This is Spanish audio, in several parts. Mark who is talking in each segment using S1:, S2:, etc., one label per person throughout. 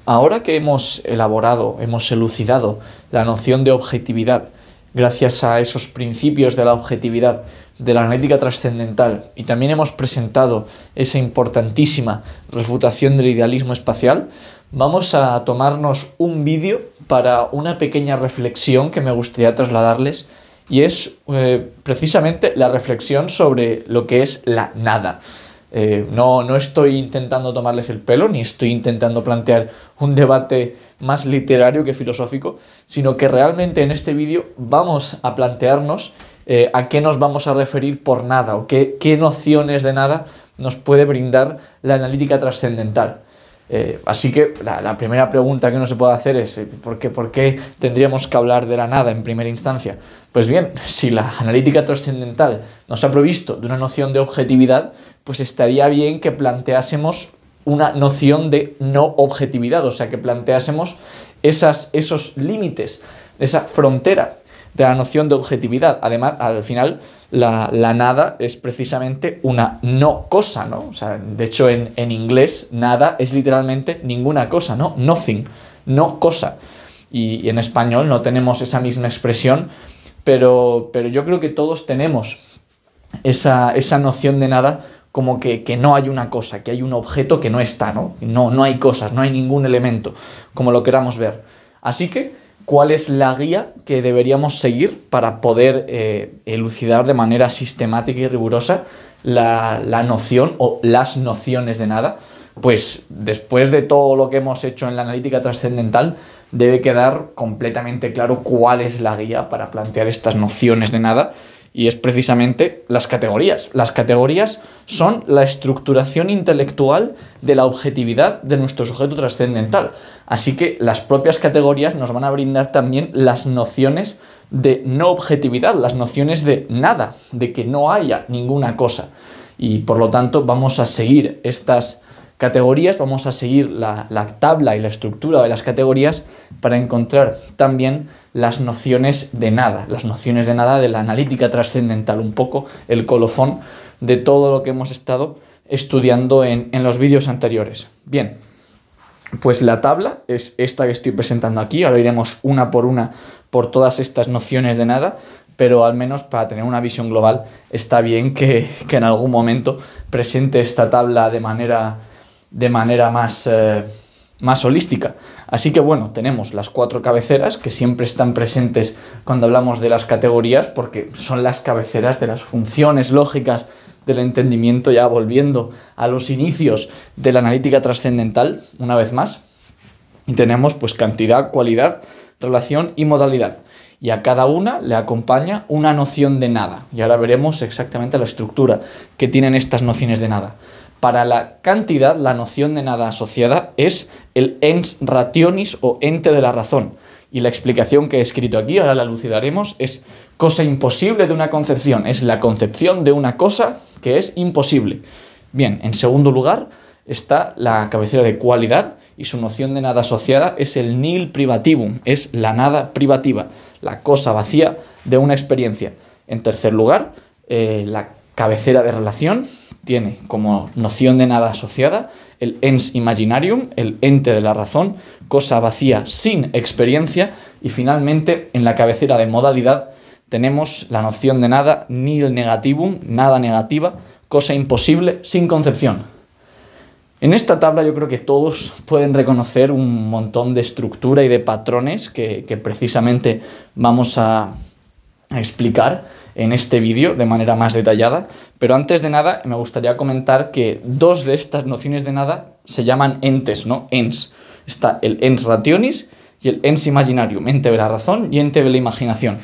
S1: Ahora que hemos elaborado, hemos elucidado la noción de objetividad, gracias a esos principios de la objetividad de la analítica trascendental, y también hemos presentado esa importantísima refutación del idealismo espacial, vamos a tomarnos un vídeo para una pequeña reflexión que me gustaría trasladarles, y es precisamente la reflexión sobre lo que es la nada. No estoy intentando tomarles el pelo, ni estoy intentando plantear un debate más literario que filosófico, sino que realmente en este vídeo vamos a plantearnos a qué nos vamos a referir por nada, o qué nociones de nada nos puede brindar la analítica trascendental. Así que la primera pregunta que uno se puede hacer es ¿por qué tendríamos que hablar de la nada en primera instancia? Pues bien, si la analítica trascendental nos ha provisto de una noción de objetividad, pues estaría bien que planteásemos una noción de no objetividad, o sea, que planteásemos esos límites, esa frontera de la noción de objetividad. Además, al final, la nada es precisamente una no cosa, ¿no? O sea, de hecho, en inglés, nada es literalmente ninguna cosa, ¿no? Nothing, no cosa. Y en español no tenemos esa misma expresión, pero yo creo que todos tenemos esa noción de nada, como que no hay una cosa, que hay un objeto que no está, ¿no? No hay cosas, no hay ningún elemento, como lo queramos ver. Así que, ¿cuál es la guía que deberíamos seguir para poder elucidar de manera sistemática y rigurosa la noción o las nociones de nada? Pues después de todo lo que hemos hecho en la analítica trascendental, debe quedar completamente claro cuál es la guía para plantear estas nociones de nada, y es precisamente las categorías. Las categorías son la estructuración intelectual de la objetividad de nuestro sujeto trascendental. Así que las propias categorías nos van a brindar también las nociones de no objetividad, las nociones de nada, de que no haya ninguna cosa. Y por lo tanto vamos a seguir estas categorías, vamos a seguir la tabla y la estructura de las categorías para encontrar también las nociones de nada de la analítica trascendental, un poco el colofón de todo lo que hemos estado estudiando en los vídeos anteriores. Bien, pues la tabla es esta que estoy presentando aquí. Ahora iremos una por todas estas nociones de nada, pero al menos para tener una visión global está bien que en algún momento presente esta tabla de manera más holística. Así que bueno, tenemos las 4 cabeceras que siempre están presentes cuando hablamos de las categorías, porque son las cabeceras de las funciones lógicas del entendimiento, ya volviendo a los inicios de la analítica trascendental, una vez más. Y tenemos pues cantidad, cualidad, relación y modalidad. Y a cada una le acompaña una noción de nada. Y ahora veremos exactamente la estructura que tienen estas nociones de nada. Para la cantidad, la noción de nada asociada es el ens rationis o ente de la razón. Y la explicación que he escrito aquí, ahora la elucidaremos, es cosa imposible de una concepción. Es la concepción de una cosa que es imposible. Bien, en segundo lugar está la cabecera de cualidad, y su noción de nada asociada es el nihil privativum, es la nada privativa, la cosa vacía de una experiencia. En tercer lugar, la cabecera de relación tiene como noción de nada asociada el ens imaginarium, el ente de la razón, cosa vacía sin experiencia. Y finalmente, en la cabecera de modalidad tenemos la noción de nada nihil negativum, nada negativa, cosa imposible sin concepción. En esta tabla yo creo que todos pueden reconocer un montón de estructura y de patrones que precisamente vamos a explicar en este vídeo de manera más detallada, pero antes de nada me gustaría comentar que 2 de estas nociones de nada se llaman entes, ¿no? Ens. Está el ens rationis y el ens imaginarium, ente de la razón y ente de la imaginación.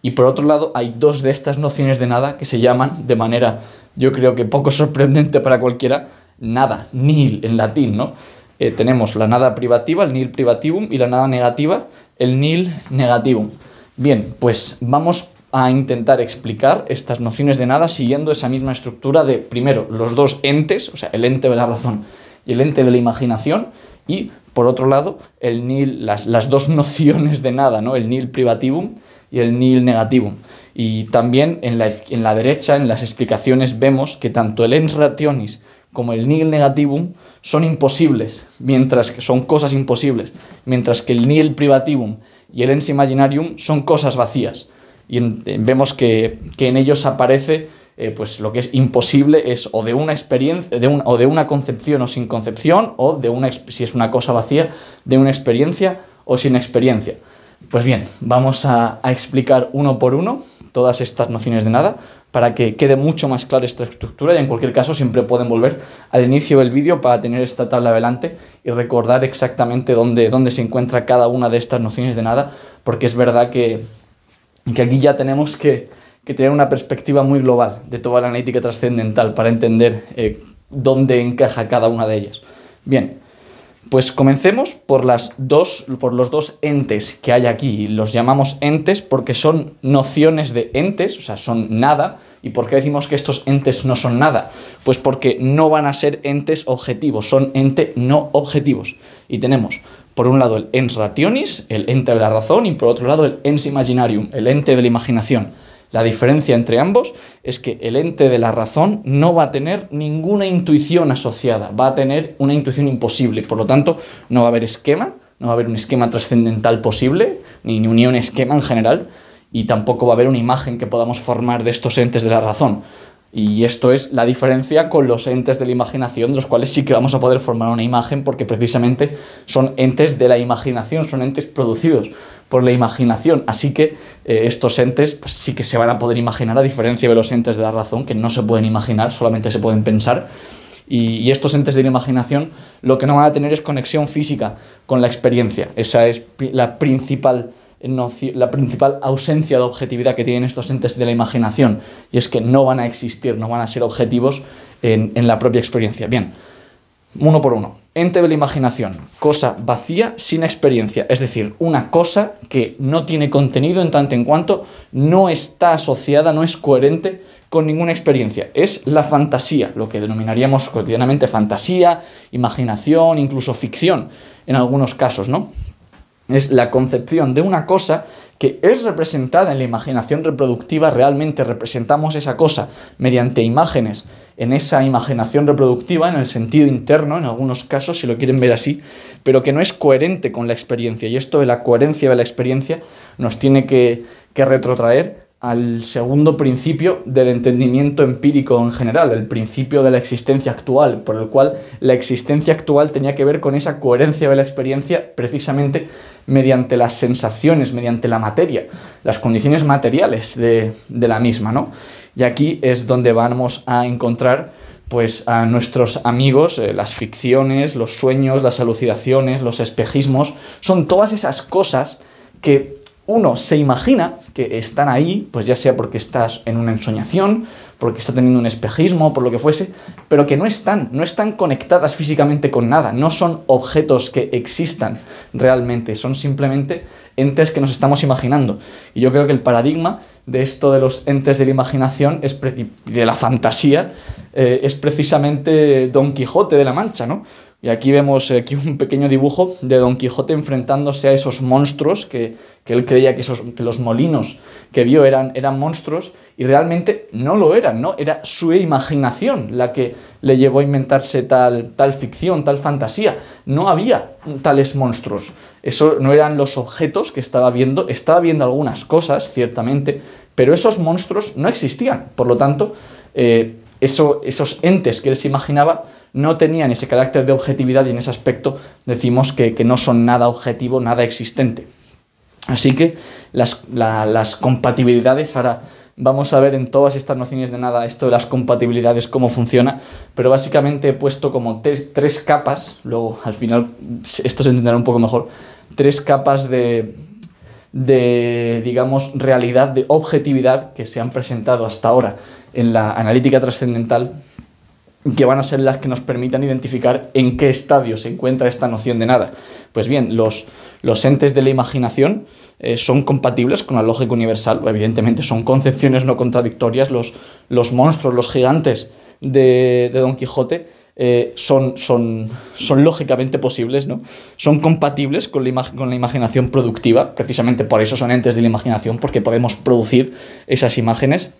S1: Y por otro lado hay 2 de estas nociones de nada que se llaman, de manera yo creo que poco sorprendente para cualquiera, nada, nihil en latín, ¿no? Tenemos la nada privativa, el nihil privativum, y la nada negativa, el nihil negativum. Bien, pues vamos a intentar explicar estas nociones de nada siguiendo esa misma estructura de, primero, los 2 entes, o sea, el ente de la razón y el ente de la imaginación, y, por otro lado, el nihil, las 2 nociones de nada, ¿no? El nihil privativum y el nihil negativum. Y también en la derecha, en las explicaciones, vemos que tanto el ens rationis como el nihil negativum, son imposibles, mientras que son cosas imposibles, mientras que el nihil privativum y el ens imaginarium son cosas vacías. Y vemos que en ellos aparece pues lo que es imposible es o de una experiencia, o de una concepción o sin concepción, o de si es una cosa vacía, de una experiencia o sin experiencia. Pues bien, vamos a explicar uno por uno todas estas nociones de nada para que quede mucho más clara esta estructura, y en cualquier caso siempre pueden volver al inicio del vídeo para tener esta tabla adelante y recordar exactamente dónde se encuentra cada una de estas nociones de nada, porque es verdad que aquí ya tenemos que tener una perspectiva muy global de toda la analítica trascendental para entender dónde encaja cada una de ellas. Bien, pues comencemos por los dos entes que hay aquí. Los llamamos entes porque son nociones de entes, o sea, son nada. ¿Y por qué decimos que estos entes no son nada? Pues porque no van a ser entes objetivos, son entes no objetivos. Y tenemos, por un lado, el ens rationis, el ente de la razón, y por otro lado, el ens imaginarium, el ente de la imaginación. La diferencia entre ambos es que el ente de la razón no va a tener ninguna intuición asociada, va a tener una intuición imposible, por lo tanto no va a haber esquema, no va a haber un esquema trascendental posible, ni un esquema en general, y tampoco va a haber una imagen que podamos formar de estos entes de la razón. Y esto es la diferencia con los entes de la imaginación, de los cuales sí que vamos a poder formar una imagen, porque precisamente son entes de la imaginación, son entes producidos por la imaginación. Así que estos entes pues, sí que se van a poder imaginar, a diferencia de los entes de la razón, que no se pueden imaginar, solamente se pueden pensar. Y estos entes de la imaginación lo que no van a tener es conexión física con la experiencia. Esa es la principal ausencia de objetividad que tienen estos entes de la imaginación, y es que no van a existir, no van a ser objetivos en la propia experiencia. Bien, uno por uno. Ente de la imaginación, cosa vacía sin experiencia, es decir, una cosa que no tiene contenido en tanto en cuanto no está asociada, no es coherente con ninguna experiencia. Es la fantasía, lo que denominaríamos cotidianamente fantasía, imaginación, incluso ficción, en algunos casos, ¿no? Es la concepción de una cosa que es representada en la imaginación reproductiva. Realmente representamos esa cosa mediante imágenes en esa imaginación reproductiva, en el sentido interno, en algunos casos, si lo quieren ver así, pero que no es coherente con la experiencia. Y esto de la coherencia de la experiencia nos tiene que retrotraer al segundo principio del entendimiento empírico en general, el principio de la existencia actual, por el cual la existencia actual tenía que ver con esa coherencia de la experiencia precisamente mediante las sensaciones, mediante la materia, las condiciones materiales de la misma, ¿no? Y aquí es donde vamos a encontrar pues a nuestros amigos, las ficciones, los sueños, las alucinaciones, los espejismos. Son todas esas cosas que uno se imagina que están ahí, pues ya sea porque estás en una ensoñación, porque está teniendo un espejismo, por lo que fuese, pero que no están conectadas físicamente con nada, no son objetos que existan realmente, son simplemente entes que nos estamos imaginando. Y yo creo que el paradigma de esto de los entes de la imaginación, de la fantasía, es precisamente Don Quijote de la Mancha, ¿no? Y aquí vemos un pequeño dibujo de Don Quijote enfrentándose a esos monstruos que él creía que los molinos que vio eran monstruos, y realmente no lo eran, ¿no? Era su imaginación la que le llevó a inventarse tal ficción, tal fantasía. No había tales monstruos. Eso no eran los objetos que estaba viendo algunas cosas, ciertamente, pero esos monstruos no existían. Por lo tanto, esos entes que él se imaginaba no tenían ese carácter de objetividad, y en ese aspecto decimos que no son nada objetivo, nada existente. Así que las compatibilidades, ahora vamos a ver en todas estas nociones de nada esto de las compatibilidades, cómo funciona, pero básicamente he puesto como tres capas, luego al final esto se entenderá un poco mejor, tres capas de digamos, realidad, de objetividad que se han presentado hasta ahora en la analítica trascendental, que van a ser las que nos permitan identificar en qué estadio se encuentra esta noción de nada. Pues bien, los entes de la imaginación son compatibles con la lógica universal, evidentemente son concepciones no contradictorias. Los monstruos, los gigantes de Don Quijote son lógicamente posibles, ¿no? Son compatibles con la imaginación productiva, precisamente por eso son entes de la imaginación, porque podemos producir esas imágenes.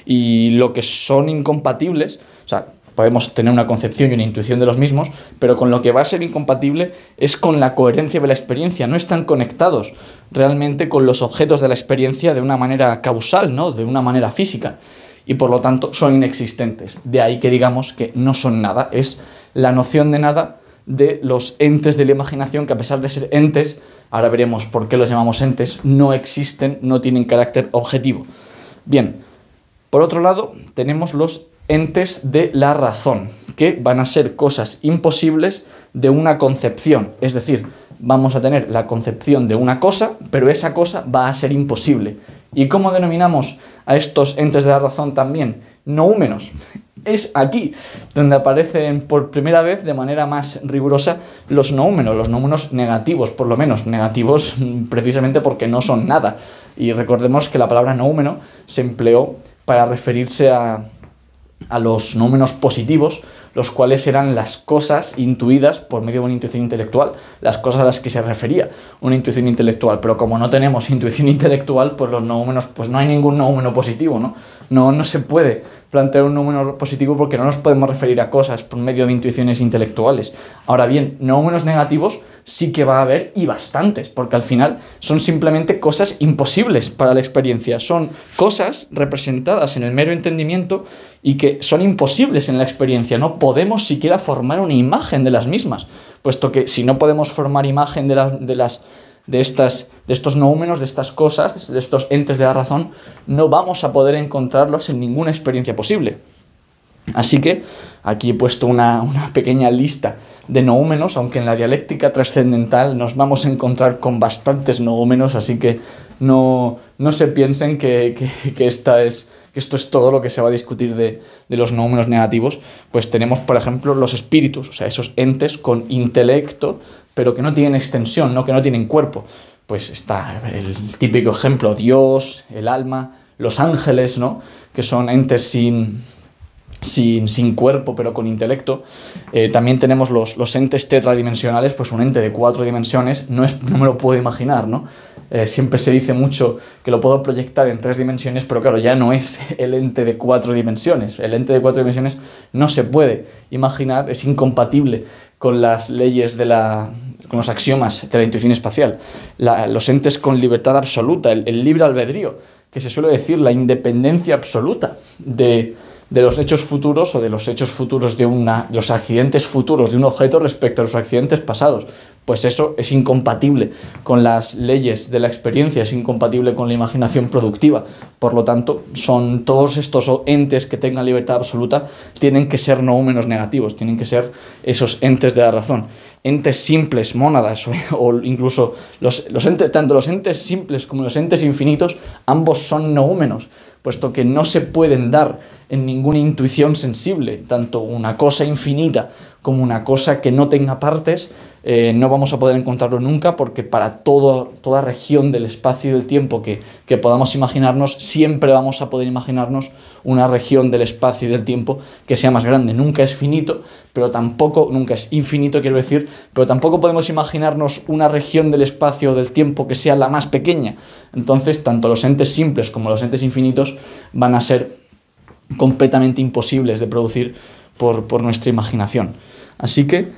S1: Y lo que son incompatibles, o sea, podemos tener una concepción y una intuición de los mismos, pero con lo que va a ser incompatible es con la coherencia de la experiencia. No están conectados realmente con los objetos de la experiencia de una manera causal, ¿no? De una manera física, y por lo tanto son inexistentes. De ahí que digamos que no son nada. Es la noción de nada de los entes de la imaginación, que a pesar de ser entes, ahora veremos por qué los llamamos entes, no existen, no tienen carácter objetivo. Bien, por otro lado tenemos los entes de la razón, que van a ser cosas imposibles de una concepción, es decir, vamos a tener la concepción de una cosa, pero esa cosa va a ser imposible. ¿Y cómo denominamos a estos entes de la razón también? Noúmenos. Es aquí donde aparecen por primera vez de manera más rigurosa los noúmenos negativos, por lo menos negativos precisamente porque no son nada. Y recordemos que la palabra noúmeno se empleó para referirse a los noúmenos positivos, los cuales eran las cosas intuidas por medio de una intuición intelectual, las cosas a las que se refería una intuición intelectual. Pero como no tenemos intuición intelectual, pues los noúmenos, pues no hay ningún noúmeno positivo, ¿no? No se puede plantear un noúmeno positivo porque no nos podemos referir a cosas por medio de intuiciones intelectuales. Ahora bien, noúmenos negativos sí que va a haber, y bastantes, porque al final son simplemente cosas imposibles para la experiencia. Son cosas representadas en el mero entendimiento y que son imposibles en la experiencia. No podemos siquiera formar una imagen de las mismas, puesto que si no podemos formar imagen de estos noúmenos, de estas cosas, de estos entes de la razón, no vamos a poder encontrarlos en ninguna experiencia posible. Así que aquí he puesto una pequeña lista de noúmenos, aunque en la dialéctica trascendental nos vamos a encontrar con bastantes noúmenos, así que no se piensen que esto es todo lo que se va a discutir de los noúmenos negativos. Pues tenemos, por ejemplo, los espíritus, o sea, esos entes con intelecto, pero que no tienen extensión, ¿no? Que no tienen cuerpo. Pues está el típico ejemplo, Dios, el alma, los ángeles, ¿no? Que son entes sin cuerpo, pero con intelecto. También tenemos los entes tetradimensionales, pues un ente de 4 dimensiones, no me lo puedo imaginar, ¿no? Siempre se dice mucho que lo puedo proyectar en 3 dimensiones, pero claro, ya no es el ente de 4 dimensiones. El ente de 4 dimensiones no se puede imaginar, es incompatible con las leyes con los axiomas de la intuición espacial. Los entes con libertad absoluta, el libre albedrío, que se suele decir la independencia absoluta de los hechos futuros o de los hechos futuros de los accidentes futuros de un objeto respecto a los accidentes pasados. Pues eso es incompatible con las leyes de la experiencia, es incompatible con la imaginación productiva. Por lo tanto, son todos estos entes que tengan libertad absoluta, tienen que ser noúmenos negativos, tienen que ser esos entes de la razón. Entes simples, mónadas, o incluso tanto los entes simples como los entes infinitos, ambos son noúmenos, puesto que no se pueden dar en ninguna intuición sensible, tanto una cosa infinita como una cosa que no tenga partes, no vamos a poder encontrarlo nunca, porque para toda región del espacio y del tiempo que podamos imaginarnos, siempre vamos a poder imaginarnos una región del espacio y del tiempo que sea más grande. Nunca es finito, pero tampoco, nunca es infinito, quiero decir, pero tampoco podemos imaginarnos una región del espacio o del tiempo que sea la más pequeña. Entonces, tanto los entes simples como los entes infinitos van a ser completamente imposibles de producir por nuestra imaginación. Así que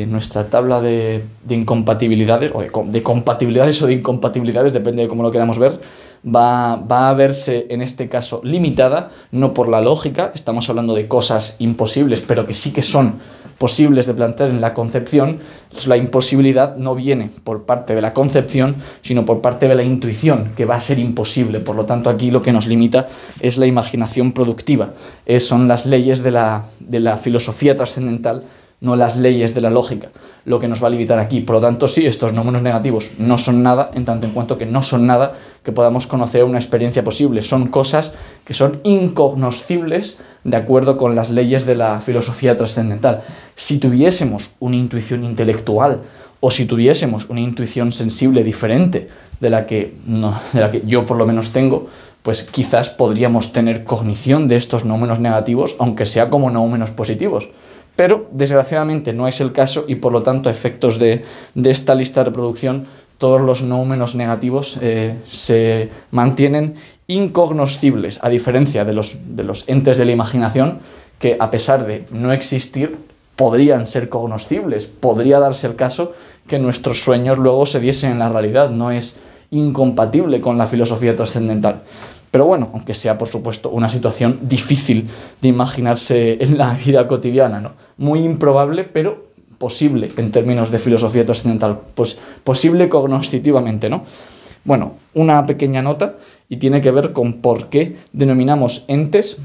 S1: nuestra tabla de incompatibilidades, o de compatibilidades o de incompatibilidades, depende de cómo lo queramos ver, va a verse en este caso limitada, no por la lógica, estamos hablando de cosas imposibles, pero que sí que son posibles de plantear en la concepción. La imposibilidad no viene por parte de la concepción, sino por parte de la intuición, que va a ser imposible. Por lo tanto, aquí lo que nos limita es la imaginación productiva. Son las leyes de la filosofía trascendental, no las leyes de la lógica, lo que nos va a limitar aquí. Por lo tanto, sí, estos noúmenos negativos no son nada, en tanto en cuanto que no son nada que podamos conocer una experiencia posible. Son cosas que son incognoscibles de acuerdo con las leyes de la filosofía trascendental. Si tuviésemos una intuición intelectual o si tuviésemos una intuición sensible diferente de la que yo por lo menos tengo, pues quizás podríamos tener cognición de estos noúmenos negativos, aunque sea como noúmenos positivos. Pero desgraciadamente no es el caso y por lo tanto a efectos de esta lista de reproducción todos los noúmenos negativos se mantienen incognoscibles, a diferencia de los entes de la imaginación, que a pesar de no existir, podrían ser cognoscibles. Podría darse el caso que nuestros sueños luego se diesen en la realidad. No es incompatible con la filosofía trascendental. Pero bueno, aunque sea por supuesto una situación difícil de imaginarse en la vida cotidiana, ¿no? Muy improbable, pero posible en términos de filosofía trascendental, pues posible cognoscitivamente, ¿no? Bueno, una pequeña nota y tiene que ver con por qué denominamos entes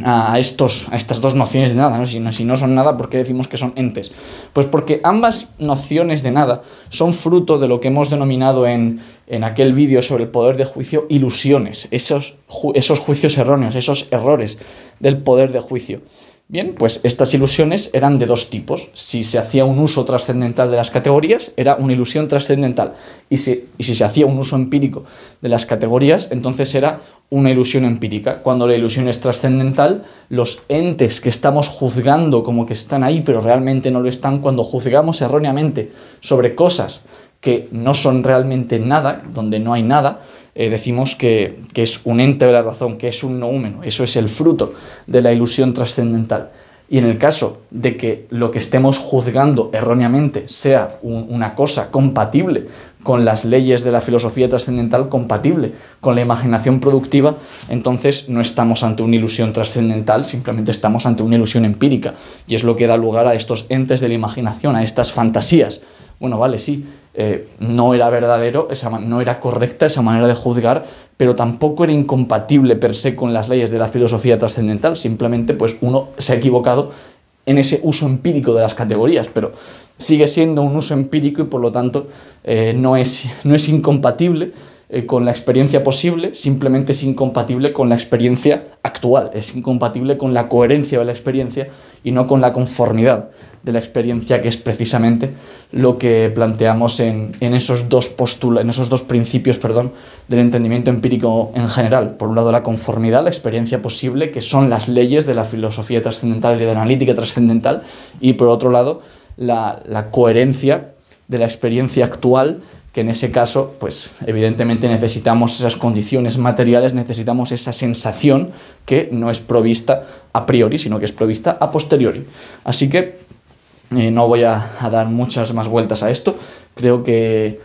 S1: a estas dos nociones de nada, ¿no? Si no son nada, ¿por qué decimos que son entes? Pues porque ambas nociones de nada son fruto de lo que hemos denominado en aquel vídeo sobre el poder de juicio ilusiones, esos juicios erróneos, esos errores del poder de juicio. Bien, pues estas ilusiones eran de dos tipos. Si se hacía un uso trascendental de las categorías, era una ilusión trascendental. Y si se hacía un uso empírico de las categorías, entonces era una ilusión empírica. Cuando la ilusión es trascendental, los entes que estamos juzgando como que están ahí, pero realmente no lo están, cuando juzgamos erróneamente sobre cosas que no son realmente nada, donde no hay nada, decimos que es un ente de la razón, que es un noúmeno. Eso es el fruto de la ilusión trascendental. Y en el caso de que lo que estemos juzgando erróneamente sea una cosa compatible con las leyes de la filosofía trascendental, compatible con la imaginación productiva, entonces no estamos ante una ilusión trascendental, simplemente estamos ante una ilusión empírica. Y es lo que da lugar a estos entes de la imaginación, a estas fantasías. Bueno, vale, sí, no era verdadero, no era correcta esa manera de juzgar, pero tampoco era incompatible per se con las leyes de la filosofía trascendental. Simplemente pues uno se ha equivocado en ese uso empírico de las categorías, pero sigue siendo un uso empírico y por lo tanto no es incompatible con la experiencia posible, simplemente es incompatible con la experiencia actual, es incompatible con la coherencia de la experiencia y no con la conformidad de la experiencia, que es precisamente lo que planteamos en esos dos principios, del entendimiento empírico en general. Por un lado, la conformidad, la experiencia posible, que son las leyes de la filosofía trascendental y de la analítica trascendental, y por otro lado, la coherencia de la experiencia actual, que en ese caso, pues evidentemente necesitamos esas condiciones materiales, necesitamos esa sensación que no es provista a priori, sino que es provista a posteriori. Así que no voy a dar muchas más vueltas a esto. Creo que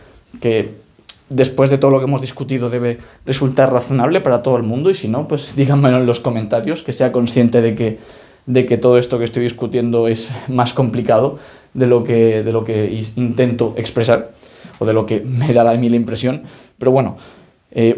S1: después de todo lo que hemos discutido debe resultar razonable para todo el mundo, y si no, pues díganmelo en los comentarios, que sea consciente de que todo esto que estoy discutiendo es más complicado de lo que intento expresar, o de lo que me da a mí la impresión. Pero bueno,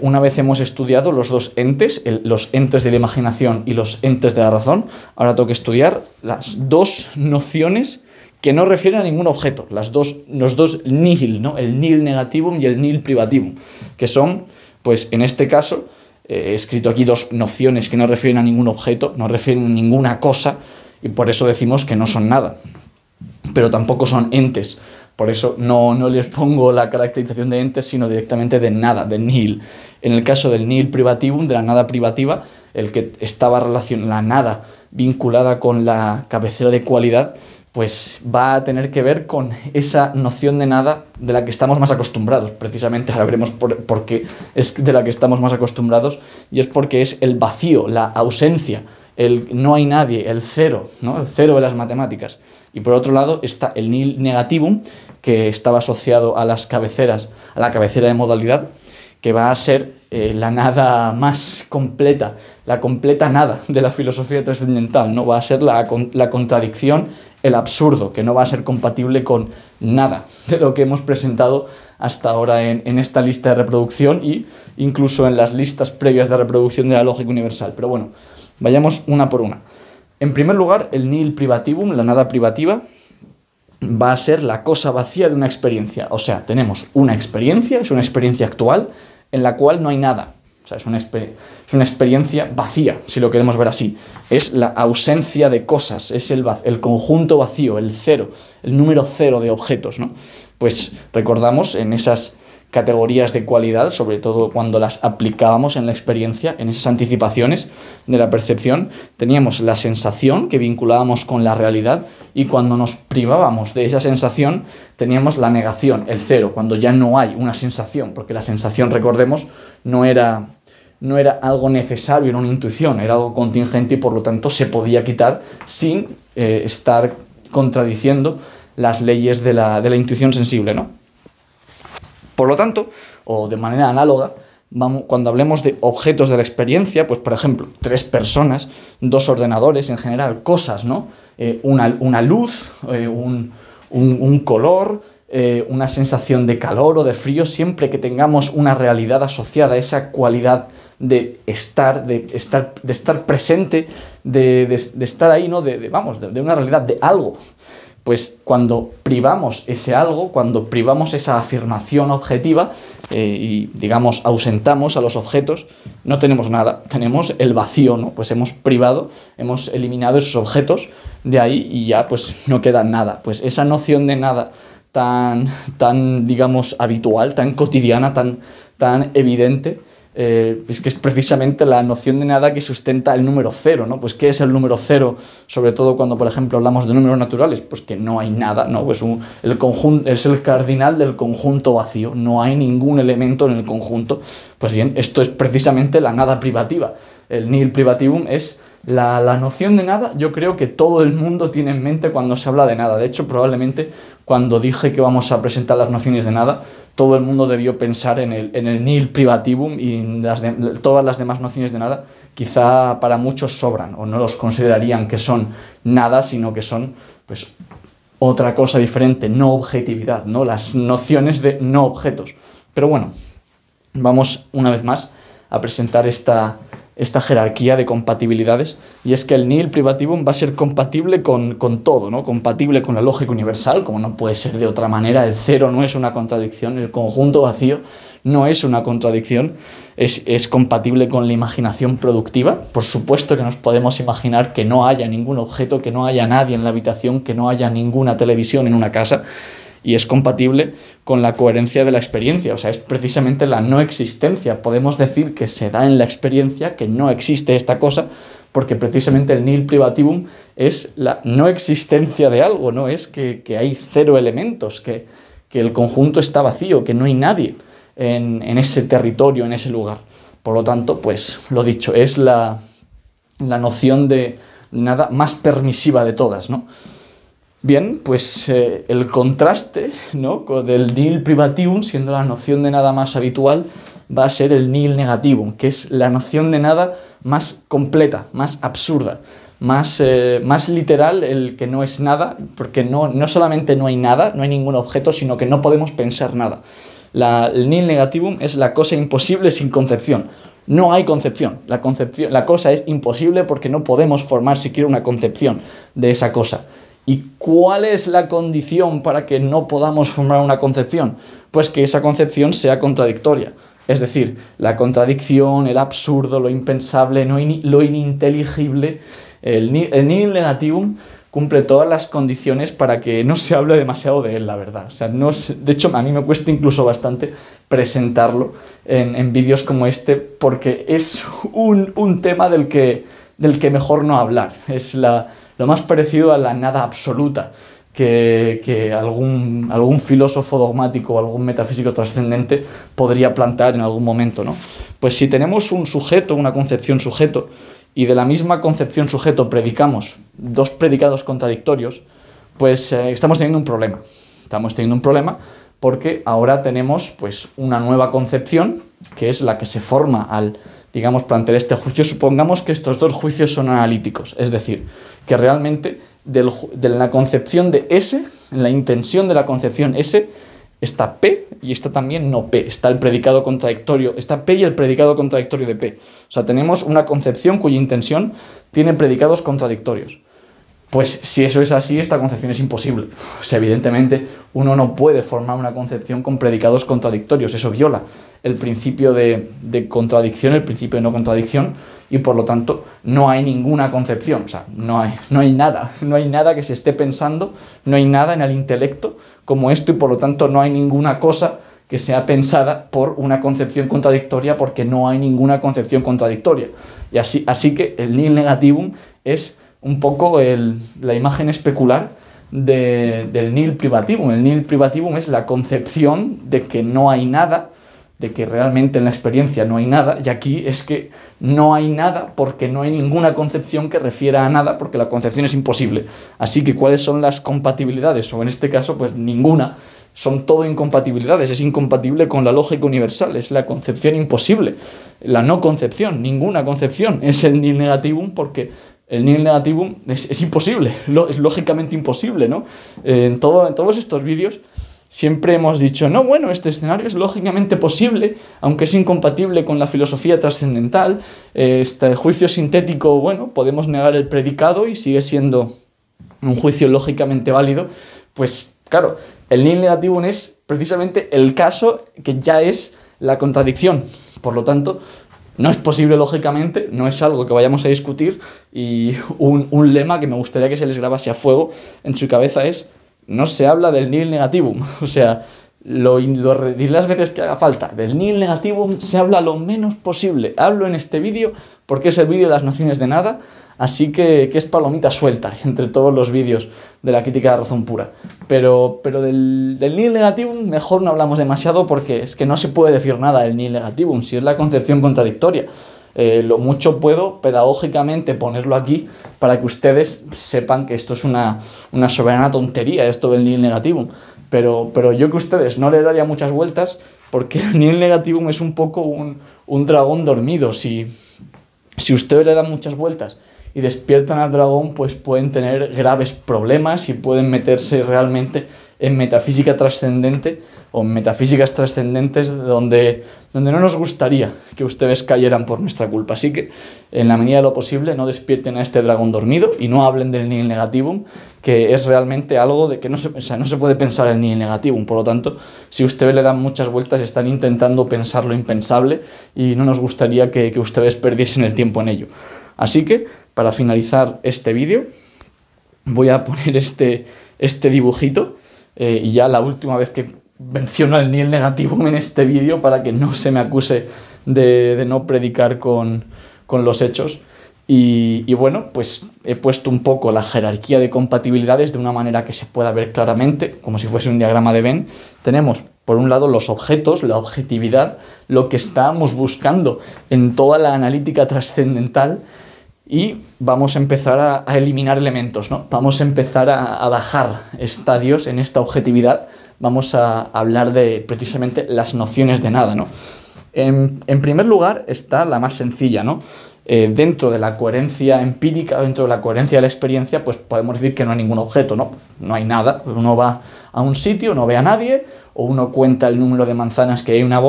S1: una vez hemos estudiado los dos entes, los entes de la imaginación y los entes de la razón, ahora tengo que estudiar las dos nociones que no refieren a ningún objeto, los dos nihil, ¿no? El nihil negativum y el nihil privativum, que son, pues en este caso, he escrito aquí dos nociones que no refieren a ningún objeto, no refieren a ninguna cosa, y por eso decimos que no son nada, pero tampoco son entes. Por eso no les pongo la caracterización de entes, sino directamente de nada, de nihil. En el caso del nihil privativum, de la nada privativa, el que estaba la nada vinculada con la cabecera de cualidad, pues va a tener que ver con esa noción de nada de la que estamos más acostumbrados. Precisamente ahora veremos por qué es de la que estamos más acostumbrados, y es porque es el vacío, la ausencia, el no hay nadie, el cero, ¿no? El cero de las matemáticas. Y por otro lado está el nihil negativum, que estaba asociado a las cabeceras, a la cabecera de modalidad, que va a ser la nada más completa, la completa nada de la filosofía trascendental, ¿no? Va a ser la contradicción, el absurdo, que no va a ser compatible con nada de lo que hemos presentado hasta ahora en esta lista de reproducción, y incluso en las listas previas de reproducción de la lógica universal. Pero bueno, vayamos una por una. En primer lugar, el nihil privativum, la nada privativa, va a ser la cosa vacía de una experiencia. O sea, tenemos una experiencia, es una experiencia actual, en la cual no hay nada. O sea, es una experiencia vacía, si lo queremos ver así. Es la ausencia de cosas, es el conjunto vacío, el cero, el número cero de objetos, ¿no? Pues recordamos en esas categorías de cualidad, sobre todo cuando las aplicábamos en la experiencia, en esas anticipaciones de la percepción, teníamos la sensación que vinculábamos con la realidad, y cuando nos privábamos de esa sensación teníamos la negación, el cero, cuando ya no hay una sensación, porque la sensación, recordemos, no era no era algo necesario, era una intuición, era algo contingente y por lo tanto se podía quitar sin estar contradiciendo las leyes de la intuición sensible, ¿no? Por lo tanto, o de manera análoga, cuando hablemos de objetos de la experiencia, pues por ejemplo, 3 personas, 2 ordenadores, en general, cosas, ¿no? Una luz, un color, una sensación de calor o de frío, siempre que tengamos una realidad asociada a esa cualidad de estar presente, de estar ahí, ¿no? De una realidad, de algo. Pues cuando privamos ese algo, cuando privamos esa afirmación objetiva y, digamos, ausentamos a los objetos, no tenemos nada, tenemos el vacío, ¿no? Pues hemos privado, hemos eliminado esos objetos de ahí y ya pues no queda nada. Pues esa noción de nada tan digamos, habitual, tan cotidiana, tan evidente, es que es precisamente la noción de nada que sustenta el número 0, ¿no? Pues ¿qué es el número 0? Sobre todo cuando, por ejemplo, hablamos de números naturales, pues que no hay nada, ¿no? Pues el conjunto es el cardinal del conjunto vacío, no hay ningún elemento en el conjunto. Pues bien, esto es precisamente la nada privativa. El nihil privativum es la noción de nada. Yo creo que todo el mundo tiene en mente cuando se habla de nada. De hecho, probablemente cuando dije que vamos a presentar las nociones de nada, todo el mundo debió pensar en el nihil privativum y todas las demás nociones de nada quizá para muchos sobran o no los considerarían que son nada, sino que son pues otra cosa diferente, no objetividad, ¿no? Las nociones de no objetos. Pero bueno, vamos una vez más a presentar esta jerarquía de compatibilidades, y es que el nihil privativum va a ser compatible con todo, ¿no? Compatible con la lógica universal, como no puede ser de otra manera. El 0 no es una contradicción, el conjunto vacío no es una contradicción, es compatible con la imaginación productiva. Por supuesto que nos podemos imaginar que no haya ningún objeto, que no haya nadie en la habitación, que no haya ninguna televisión en una casa, y es compatible con la coherencia de la experiencia. O sea, es precisamente la no existencia. Podemos decir que se da en la experiencia, que no existe esta cosa, porque precisamente el nihil privativum es la no existencia de algo, ¿no? Es que hay 0 elementos, que el conjunto está vacío, que no hay nadie en ese territorio, en ese lugar. Por lo tanto, pues lo dicho, es la noción de nada más permisiva de todas, ¿no? Bien, pues el contraste, ¿no?, del nihil privativum, siendo la noción de nada más habitual, va a ser el nihil negativum, que es la noción de nada más completa, más absurda, más literal, el que no es nada, porque no solamente no hay nada, no hay ningún objeto, sino que no podemos pensar nada. El nihil negativum es la cosa imposible sin concepción. No hay concepción. La cosa es imposible porque no podemos formar siquiera una concepción de esa cosa. ¿Y cuál es la condición para que no podamos formar una concepción? Pues que esa concepción sea contradictoria. Es decir, la contradicción, el absurdo, lo impensable, lo ininteligible. El nihil negativum cumple todas las condiciones para que no se hable demasiado de él, la verdad. O sea, de hecho, a mí me cuesta incluso bastante presentarlo en vídeos como este, porque es un tema del que mejor no hablar. Es lo más parecido a la nada absoluta que algún filósofo dogmático o algún metafísico trascendente podría plantear en algún momento, ¿no? Pues si tenemos un sujeto, una concepción sujeto, y de la misma concepción sujeto predicamos 2 predicados contradictorios, pues estamos teniendo un problema. Estamos teniendo un problema porque ahora tenemos pues una nueva concepción, que es la que se forma al, digamos, plantear este juicio. Supongamos que estos 2 juicios son analíticos, es decir, que realmente de la concepción de S, en la intención de la concepción S, está P y está también no P. Está el predicado contradictorio, está P y el predicado contradictorio de P. O sea, tenemos una concepción cuya intención tiene predicados contradictorios. Pues si eso es así, esta concepción es imposible. O sea, evidentemente uno no puede formar una concepción con predicados contradictorios. Eso viola el principio de contradicción, el principio de no contradicción, y por lo tanto no hay ninguna concepción. O sea, no hay nada que se esté pensando, no hay nada en el intelecto como esto, y por lo tanto no hay ninguna cosa que sea pensada por una concepción contradictoria, porque no hay ninguna concepción contradictoria. Y así que el nihil negativum es un poco la imagen especular del nihil privativum. El nihil privativum es la concepción de que no hay nada de que realmente en la experiencia no hay nada, y aquí es que no hay nada porque no hay ninguna concepción que refiera a nada, porque la concepción es imposible. Así que, ¿cuáles son las compatibilidades? O en este caso, pues ninguna. Son todo incompatibilidades, es incompatible con la lógica universal, es la concepción imposible. La no concepción, ninguna concepción, es el nihil negativum, porque el nihil negativum es imposible, es lógicamente imposible, ¿no? En todos estos vídeos siempre hemos dicho, no, bueno, este escenario es lógicamente posible, aunque es incompatible con la filosofía trascendental. Este juicio sintético, bueno, podemos negar el predicado y sigue siendo un juicio lógicamente válido. Pues claro, el nihil negativum es precisamente el caso que ya es la contradicción. Por lo tanto, no es posible lógicamente, no es algo que vayamos a discutir, y un lema que me gustaría que se les grabase a fuego en su cabeza es: no se habla del nihil negativum. O sea, lo diré las veces que haga falta. Del nihil negativum se habla lo menos posible. Hablo en este vídeo porque es el vídeo de las nociones de nada, así que es palomita suelta entre todos los vídeos de la crítica de la razón pura. Pero del nihil negativum mejor no hablamos demasiado, porque es que no se puede decir nada del nihil negativum si es la concepción contradictoria. Lo mucho puedo pedagógicamente ponerlo aquí para que ustedes sepan que esto es una soberana tontería, esto del nihil negativum. Pero yo que ustedes no le daría muchas vueltas, porque el nihil negativum es un poco un dragón dormido. Si ustedes le dan muchas vueltas y despiertan al dragón, pues pueden tener graves problemas y pueden meterse realmente en metafísica trascendente o en metafísicas trascendentes donde no nos gustaría que ustedes cayeran por nuestra culpa. Así que, en la medida de lo posible, no despierten a este dragón dormido y no hablen del nihil negativum, que es realmente algo de que no se puede pensar el nihil negativum. Por lo tanto, si ustedes le dan muchas vueltas, están intentando pensar lo impensable y no nos gustaría que ustedes perdiesen el tiempo en ello. Así que, para finalizar este vídeo, voy a poner este dibujito, y ya la última vez que menciono el nihil negativum en este vídeo, para que no se me acuse de no predicar con los hechos. Y bueno, pues he puesto un poco la jerarquía de compatibilidades de una manera que se pueda ver claramente, como si fuese un diagrama de Venn. Tenemos, por un lado, los objetos, la objetividad, lo que estamos buscando en toda la analítica trascendental, y vamos a empezar a eliminar elementos, ¿no? Vamos a empezar a bajar estadios en esta objetividad. Vamos a hablar de precisamente las nociones de nada, ¿no? En primer lugar está la más sencilla, ¿no? Dentro de la coherencia empírica, dentro de la coherencia de la experiencia, pues podemos decir que no hay ningún objeto, ¿no? No hay nada. Uno va a un sitio, no ve a nadie, o uno cuenta el número de manzanas que hay en una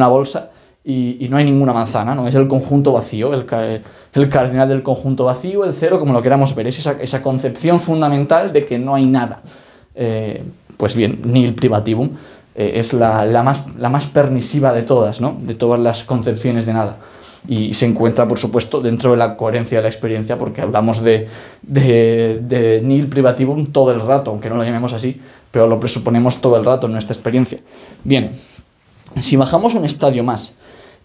S1: bolsa, y no hay ninguna manzana, ¿no? Es el conjunto vacío, el cardinal del conjunto vacío, el cero, como lo queramos ver. Es esa concepción fundamental de que no hay nada. Pues bien, nihil privativum es la más permisiva de todas, ¿no? De todas las concepciones de nada. Y se encuentra, por supuesto, dentro de la coherencia de la experiencia, porque hablamos de nihil privativum todo el rato, aunque no lo llamemos así, pero lo presuponemos todo el rato en nuestra experiencia. Bien, si bajamos un estadio más,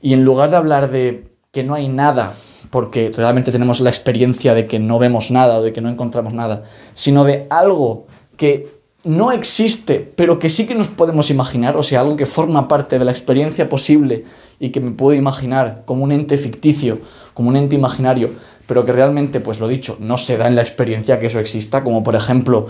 S1: y en lugar de hablar de que no hay nada, porque realmente tenemos la experiencia de que no vemos nada o de que no encontramos nada, sino de algo que no existe, pero que sí que nos podemos imaginar, o sea, algo que forma parte de la experiencia posible y que me puedo imaginar como un ente ficticio, como un ente imaginario, pero que realmente, pues lo dicho, no se da en la experiencia que eso exista, como por ejemplo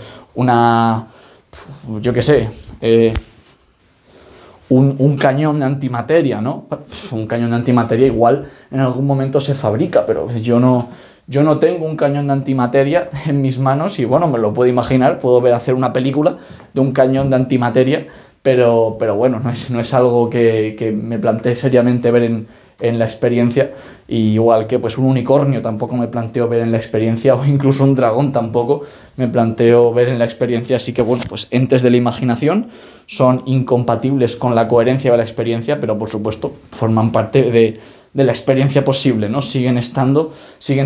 S1: un cañón de antimateria, ¿no? Un cañón de antimateria igual en algún momento se fabrica, pero yo no tengo un cañón de antimateria en mis manos y, bueno, me lo puedo imaginar, puedo ver hacer una película de un cañón de antimateria, pero bueno, no es algo que me planteé seriamente ver en la experiencia, y igual que pues un unicornio tampoco me planteo ver en la experiencia, o incluso un dragón tampoco me planteo ver en la experiencia. Así que bueno, pues entes de la imaginación son incompatibles con la coherencia de la experiencia, pero por supuesto forman parte de la experiencia posible, ¿no? Siguen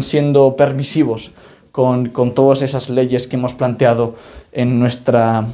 S1: siendo permisivos con todas esas leyes que hemos planteado en nuestra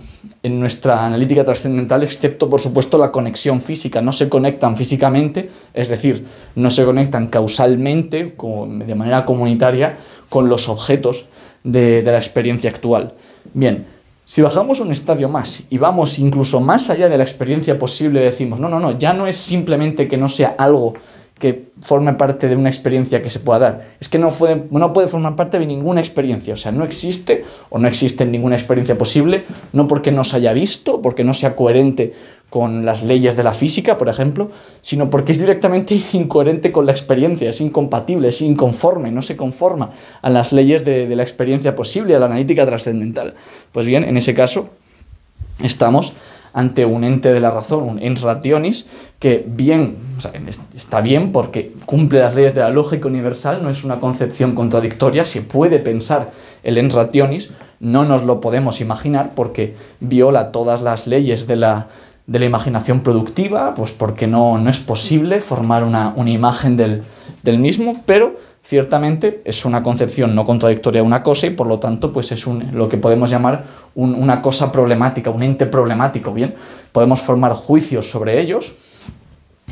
S1: analítica trascendental, excepto, por supuesto, la conexión física. No se conectan físicamente, es decir, no se conectan causalmente, de manera comunitaria, con los objetos de la experiencia actual. Bien, Si bajamos un estadio más y vamos incluso más allá de la experiencia posible, decimos, no, ya no es simplemente que no sea algo que forme parte de una experiencia que se pueda dar. Es que no puede formar parte de ninguna experiencia. O sea, no existe o no existe ninguna experiencia posible, no porque no se haya visto, porque no sea coherente con las leyes de la física, por ejemplo, sino porque es directamente incoherente con la experiencia, es incompatible, es inconforme, no se conforma a las leyes de la experiencia posible, a la analítica trascendental. Pues bien, en ese caso estamos ante un ente de la razón, un ens rationis, que está bien porque cumple las leyes de la lógica universal, no es una concepción contradictoria, se puede pensar el ens rationis, no nos lo podemos imaginar porque viola todas las leyes de la imaginación productiva, pues porque no es posible formar una imagen del mismo, pero ciertamente es una concepción no contradictoria de una cosa y por lo tanto pues es lo que podemos llamar una cosa problemática, un ente problemático, ¿bien? Podemos formar juicios sobre ellos,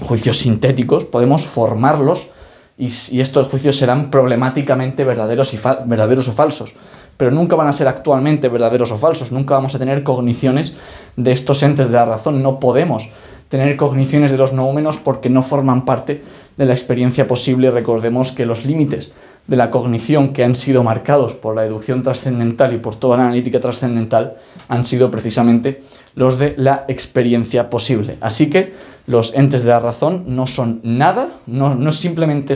S1: juicios sintéticos, podemos formarlos y estos juicios serán problemáticamente verdaderos o falsos, pero nunca van a ser actualmente verdaderos o falsos, nunca vamos a tener cogniciones de estos entes de la razón, no podemos tener cogniciones de los noúmenos porque no forman parte de la experiencia posible. Recordemos que los límites de la cognición que han sido marcados por la deducción trascendental y por toda la analítica trascendental han sido precisamente los de la experiencia posible. Así que los entes de la razón no son nada, no simplemente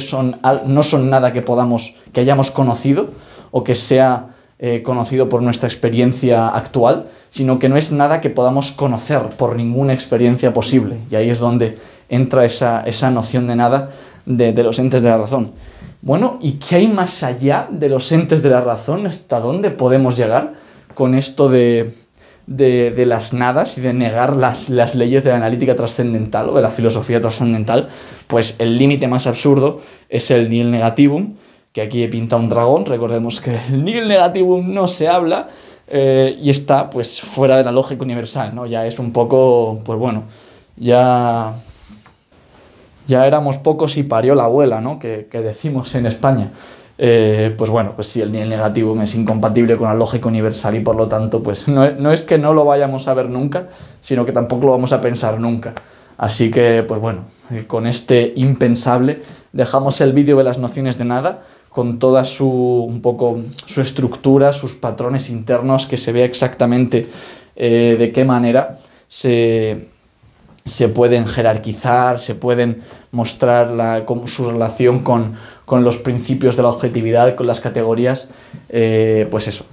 S1: no son nada que hayamos conocido o que sea conocido por nuestra experiencia actual, sino que no es nada que podamos conocer por ninguna experiencia posible. Y ahí es donde entra esa noción de nada de los entes de la razón. Bueno, ¿y qué hay más allá de los entes de la razón? ¿Hasta dónde podemos llegar con esto de las nadas y de negar las leyes de la analítica trascendental o de la filosofía trascendental? Pues el límite más absurdo es el nihil negativum, que aquí he pintado un dragón. Recordemos que el nihil negativum no se habla y está pues fuera de la lógica universal, ¿no? Ya es un poco, pues bueno, ya éramos pocos y parió la abuela, ¿no? Que decimos en España. Pues bueno, pues sí, el nihil negativum es incompatible con la lógica universal y por lo tanto pues no es que no lo vayamos a ver nunca, sino que tampoco lo vamos a pensar nunca. Así que pues bueno, con este impensable dejamos el vídeo de las nociones de nada con toda su estructura, sus patrones internos, que se vea exactamente de qué manera se pueden jerarquizar, se pueden mostrar su relación con los principios de la objetividad, con las categorías, pues eso,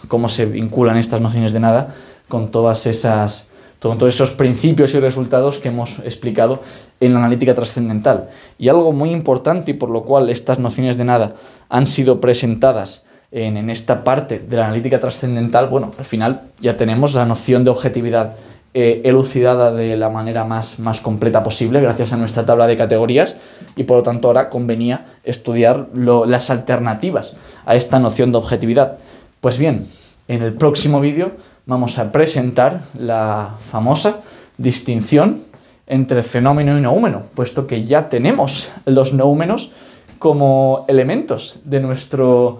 S1: cómo se vinculan estas nociones de nada con todos esos principios y resultados que hemos explicado en la analítica trascendental. Y algo muy importante y por lo cual estas nociones de nada han sido presentadas en esta parte de la analítica trascendental, bueno, al final ya tenemos la noción de objetividad elucidada de la manera más completa posible gracias a nuestra tabla de categorías y por lo tanto ahora convenía estudiar las alternativas a esta noción de objetividad. Pues bien, en el próximo vídeo vamos a presentar la famosa distinción entre fenómeno y noúmeno, puesto que ya tenemos los noúmenos como elementos de nuestro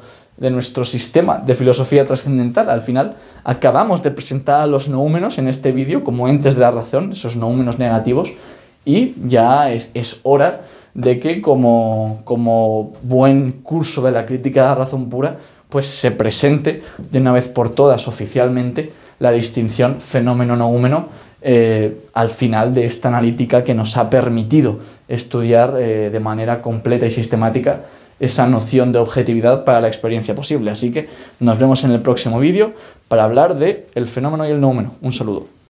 S1: sistema de filosofía trascendental. Al final acabamos de presentar a los noúmenos en este vídeo como entes de la razón, esos noúmenos negativos, y ya es hora de que como buen curso de la crítica de la razón pura, pues se presente de una vez por todas oficialmente la distinción fenómeno-noúmeno al final de esta analítica que nos ha permitido estudiar de manera completa y sistemática esa noción de objetividad para la experiencia posible. Así que nos vemos en el próximo vídeo para hablar de el fenómeno y el noúmeno. Un saludo.